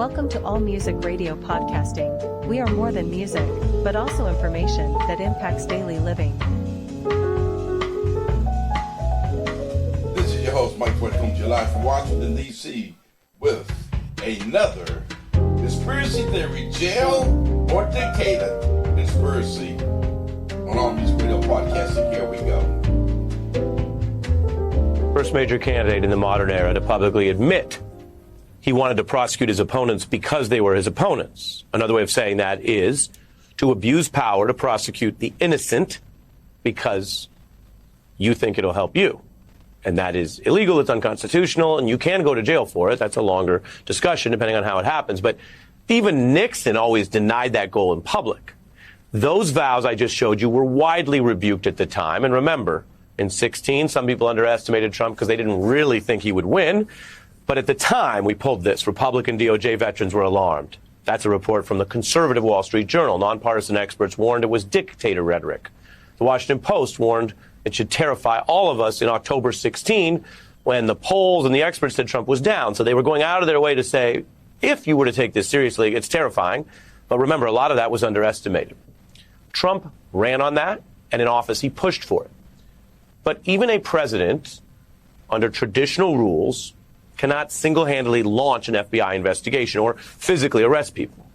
Welcome to All Music Radio Podcasting. We are more than music, but also information that impacts daily living. This is your host, Mike Ford, coming to you live from Washington, D.C. with another Conspiracy Theory, Jail or Dictator Conspiracy on All Music Radio Podcasting. Here we go. First major candidate in the modern era to publicly admit he wanted to prosecute his opponents because they were his opponents. Another way of saying that is to abuse power to prosecute the innocent because you think it'll help you. And that is illegal, it's unconstitutional, and you can go to jail for it. That's a longer discussion depending on how it happens. But even Nixon always denied that goal in public. Those vows I just showed you were widely rebuked at the time. And remember, in 2016, some people underestimated Trump because they didn't really think he would win. But at the time we pulled this, Republican DOJ veterans were alarmed. That's a report from the conservative Wall Street Journal. Nonpartisan experts warned it was dictator rhetoric. The Washington Post warned it should terrify all of us in October 16 when the polls and the experts said Trump was down. So they were going out of their way to say, if you were to take this seriously, it's terrifying. But remember, a lot of that was underestimated. Trump ran on that, and in office he pushed for it. But even a president, under traditional rules, cannot single-handedly launch an FBI investigation or physically arrest people.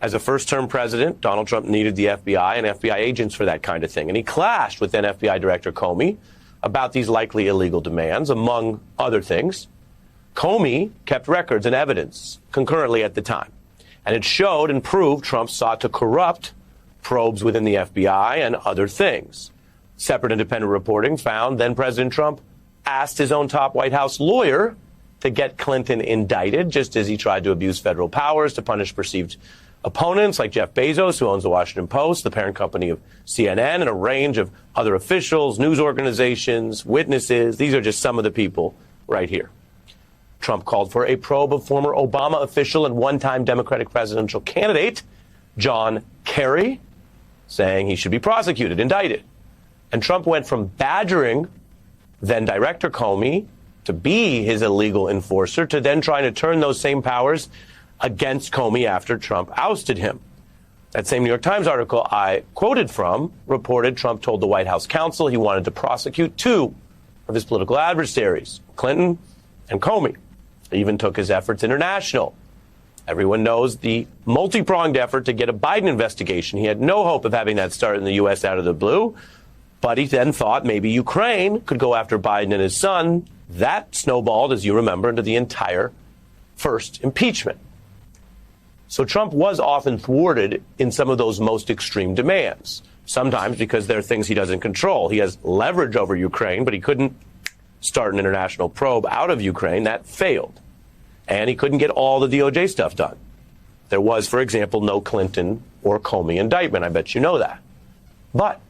As a first-term president, Donald Trump needed the FBI and FBI agents for that kind of thing. And he clashed with then FBI Director Comey about these likely illegal demands, among other things. Comey kept records and evidence concurrently at the time. And it showed and proved Trump sought to corrupt probes within the FBI and other things. Separate independent reporting found then President Trump asked his own top White House lawyer to get Clinton indicted, just as he tried to abuse federal powers to punish perceived opponents like Jeff Bezos, who owns the Washington Post, the parent company of CNN, and a range of other officials, news organizations, witnesses. These are just some of the people right here. Trump called for a probe of former Obama official and one-time Democratic presidential candidate John Kerry, saying he should be prosecuted, indicted. And Trump went from badgering then Director Comey to be his illegal enforcer to then trying to turn those same powers against Comey after Trump ousted him. That same New York Times article I quoted from reported Trump told the White House counsel he wanted to prosecute two of his political adversaries, Clinton and Comey. He even took his efforts international. Everyone knows the multi-pronged effort to get a Biden investigation. He had no hope of having that start in the U.S. out of the blue. But he then thought maybe Ukraine could go after Biden and his son. That snowballed, as you remember, into the entire first impeachment. So Trump was often thwarted in some of those most extreme demands, sometimes because there are things he doesn't control. He has leverage over Ukraine, but he couldn't start an international probe out of Ukraine. That failed. And he couldn't get all the DOJ stuff done. There was, for example, no Clinton or Comey indictment. I bet you know that. But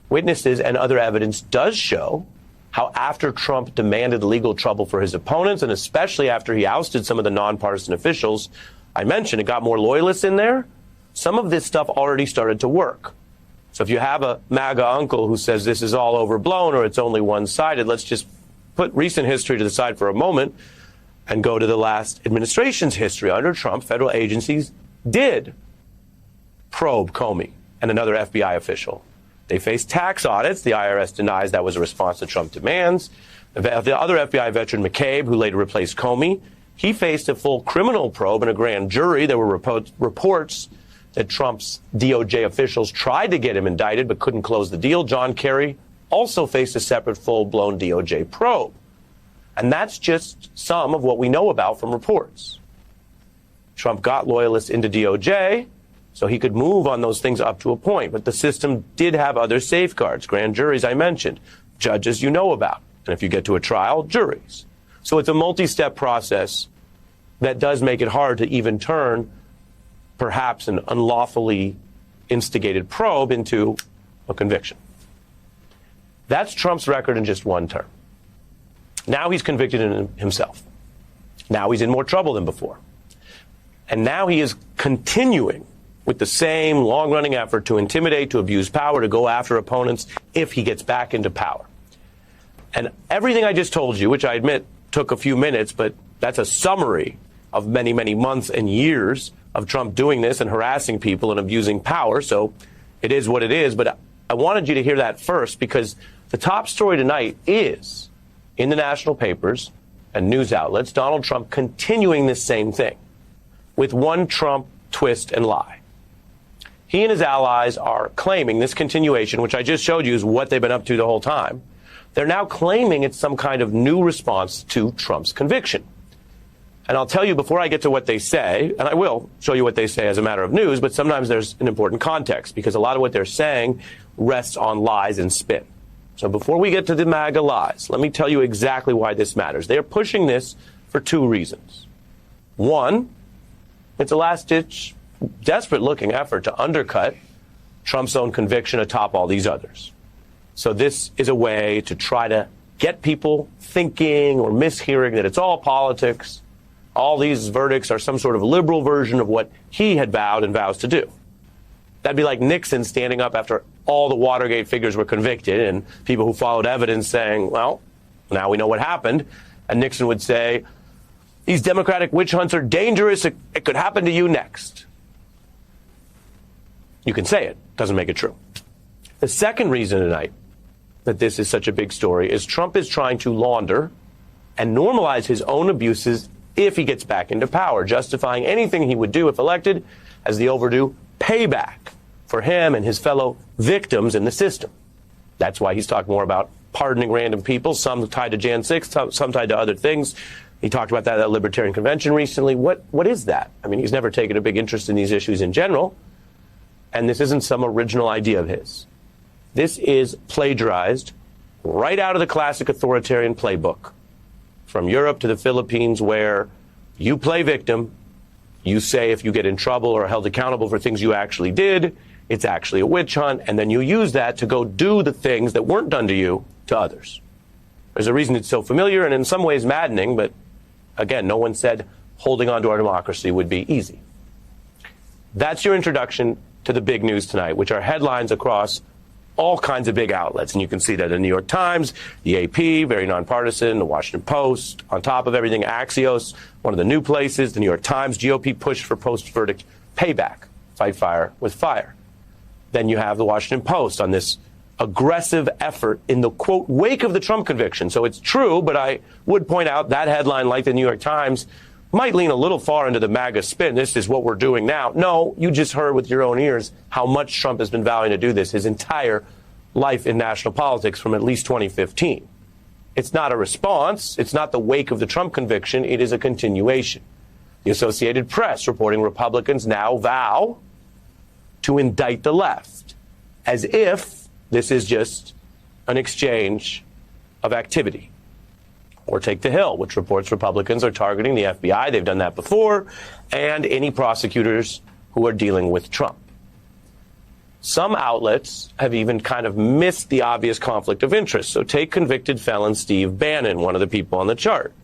witnesses and other evidence does show how after Trump demanded legal trouble for his opponents, and especially after he ousted some of the nonpartisan officials I mentioned, it got more loyalists in there. Some of this stuff already started to work. So if you have a MAGA uncle who says this is all overblown or it's only one-sided, let's just put recent history to the side for a moment and go to the last administration's history. Under Trump, federal agencies did probe Comey and another FBI official. They faced tax audits. The IRS denies that was a response to Trump demands. The other FBI veteran, McCabe, who later replaced Comey, he faced a full criminal probe and a grand jury. There were reports that Trump's DOJ officials tried to get him indicted but couldn't close the deal. John Kerry also faced a separate full-blown DOJ probe. And that's just some of what we know about from reports. Trump got loyalists into DOJ, so he could move on those things up to a point. But the system did have other safeguards, grand juries I mentioned, judges you know about. And if you get to a trial, juries. So it's a multi-step process that does make it hard to even turn perhaps an unlawfully instigated probe into a conviction. That's Trump's record in just one term. Now he's convicted in himself. Now he's in more trouble than before. And now he is continuing with the same long-running effort to intimidate, to abuse power, to go after opponents if he gets back into power. And everything I just told you, which I admit took a few minutes, but that's a summary, of many, many months and years of Trump doing this and harassing people and abusing power. So it is what it is. But I wanted you to hear that first, because the top story tonight is in the national papers and news outlets, Donald Trump continuing this same thing with one Trump twist and lie. He and his allies are claiming this continuation, which I just showed you is what they've been up to the whole time. They're now claiming it's some kind of new response to Trump's conviction. And I'll tell you before I get to what they say, and I will show you what they say as a matter of news, but sometimes there's an important context, because a lot of what they're saying rests on lies and spin. So before we get to the MAGA lies, let me tell you exactly why this matters. They're pushing this for two reasons. One, it's a last-ditch, desperate-looking effort to undercut Trump's own conviction atop all these others. So this is a way to try to get people thinking or mishearing that it's all politics. All these verdicts are some sort of liberal version of what he had vowed and vows to do. That'd be like Nixon standing up after all the Watergate figures were convicted and people who followed evidence saying, well, now we know what happened. And Nixon would say, these Democratic witch hunts are dangerous. It could happen to you next. You can say it. Doesn't make it true. The second reason tonight that this is such a big story is Trump is trying to launder and normalize his own abuses if he gets back into power, justifying anything he would do if elected as the overdue payback for him and his fellow victims in the system. That's why he's talking more about pardoning random people, some tied to Jan 6, some tied to other things. He talked about that at the Libertarian Convention recently. What is that? I mean, he's never taken a big interest in these issues in general, and this isn't some original idea of his. This is plagiarized right out of the classic authoritarian playbook from Europe to the Philippines, where you play victim, you say if you get in trouble or held accountable for things you actually did, it's actually a witch hunt, and then you use that to go do the things that weren't done to you to others. There's a reason it's so familiar and in some ways maddening, but again, no one said holding on to our democracy would be easy. That's your introduction to the big news tonight, which are headlines across all kinds of big outlets. And you can see that in the New York Times, the AP, very nonpartisan, the Washington Post, on top of everything, Axios, one of the new places, the New York Times, GOP push for post-verdict payback, fight fire with fire. Then you have the Washington Post on this aggressive effort in the, quote, wake of the Trump conviction. So it's true, but I would point out that headline, like the New York Times, might lean a little far into the MAGA spin. This is what we're doing now. No, you just heard with your own ears how much Trump has been vowing to do this his entire life in national politics from at least 2015. It's not a response. It's not the wake of the Trump conviction. It is a continuation. The Associated Press reporting Republicans now vow to indict the left, as if this is just an exchange of activity. Or take The Hill, which reports Republicans are targeting the FBI. They've done that before, and any prosecutors who are dealing with Trump. Some outlets have even kind of missed the obvious conflict of interest. So take convicted felon Steve Bannon, one of the people on the chart.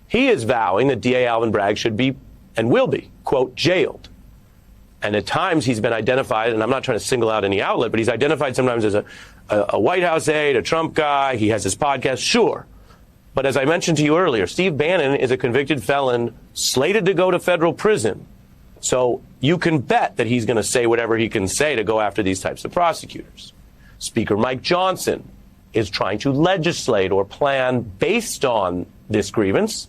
He is vowing that DA Alvin Bragg should be and will be, quote, jailed. And at times he's been identified, and I'm not trying to single out any outlet, but he's identified sometimes as a White House aide, a Trump guy. He has his podcast, sure. But as I mentioned to you earlier, Steve Bannon is a convicted felon slated to go to federal prison. So you can bet that he's going to say whatever he can say to go after these types of prosecutors. Speaker Mike Johnson is trying to legislate or plan based on this grievance.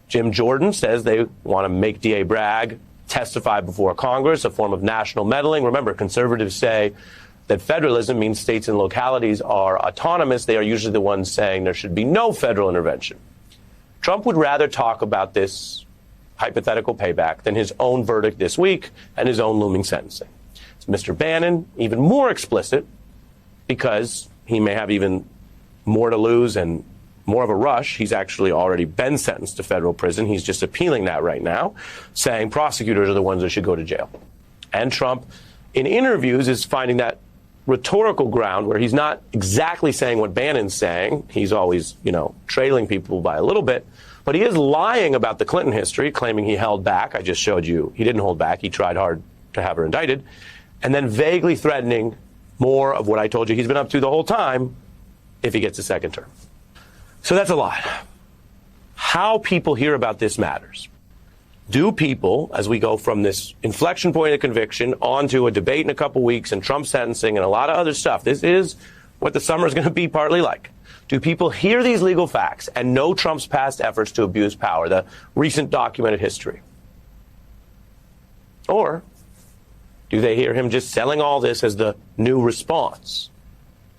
Jim Jordan says they want to make DA Bragg testify before Congress, a form of national meddling. Remember, conservatives say that federalism means states and localities are autonomous. They are usually the ones saying there should be no federal intervention. Trump would rather talk about this hypothetical payback than his own verdict this week and his own looming sentencing. It's Mr. Bannon, even more explicit, because he may have even more to lose and more of a rush. He's actually already been sentenced to federal prison. He's just appealing that right now, saying prosecutors are the ones that should go to jail. And Trump, in interviews, is finding that rhetorical ground where he's not exactly saying what Bannon's saying. He's always, trailing people by a little bit. But he is lying about the Clinton history, claiming he held back. I just showed you he didn't hold back. He tried hard to have her indicted. And then vaguely threatening more of what I told you he's been up to the whole time if he gets a second term. So that's a lot. How people hear about this matters. Do people, as we go from this inflection point of conviction onto a debate in a couple weeks and Trump sentencing and a lot of other stuff, this is what the summer is going to be partly like. Do people hear these legal facts and know Trump's past efforts to abuse power, the recent documented history? Or do they hear him just selling all this as the new response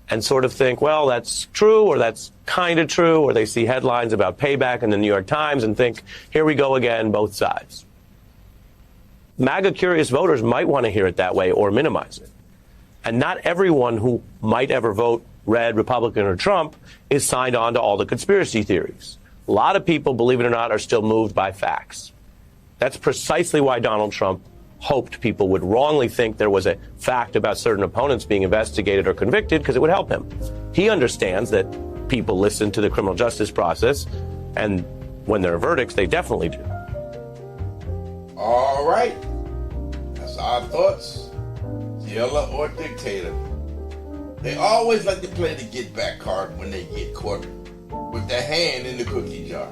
and sort of think, well, that's true, or that's kind of true, or they see headlines about payback in the New York Times and think, here we go again, both sides. MAGA curious voters might want to hear it that way or minimize it. And not everyone who might ever vote red, Republican, or Trump is signed on to all the conspiracy theories. A lot of people, believe it or not, are still moved by facts. That's precisely why Donald Trump hoped people would wrongly think there was a fact about certain opponents being investigated or convicted, because it would help him. He understands that people listen to the criminal justice process, and when there are verdicts, they definitely do. All right. That's our thoughts. Jailer or dictator. They always like to play the get back card when they get caught with their hand in the cookie jar.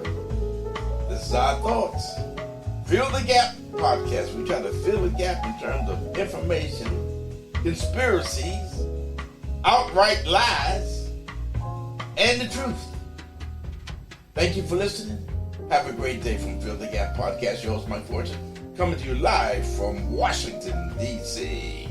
This is our thoughts. Fill the Gap podcast. We try to fill the gap in terms of information, conspiracies, outright lies, and the truth. Thank you for listening. Have a great day from Fill the Gap podcast. Your host, Mike Fortune, coming to you live from Washington, D.C.